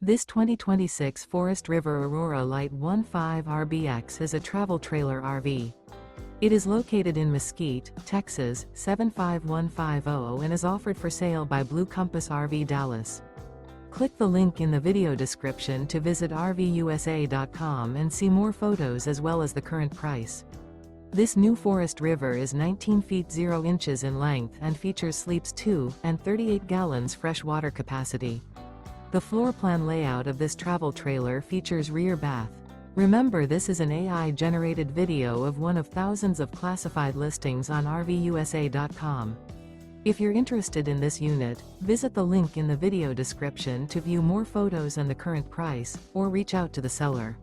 This 2026 Forest River Aurora Light 15RBX is a travel trailer RV. It is located in Mesquite, Texas, 75150 and is offered for sale by Blue Compass RV Dallas. Click the link in the video description to visit RVUSA.com and see more photos as well as the current price. This new Forest River is 19 feet 0 inches in length and features sleeps 2 and 38 gallons fresh water capacity. The floor plan layout of this travel trailer features rear bath. Remember, this is an AI-generated video of one of thousands of classified listings on RVUSA.com. If you're interested in this unit, visit the link in the video description to view more photos and the current price, or reach out to the seller.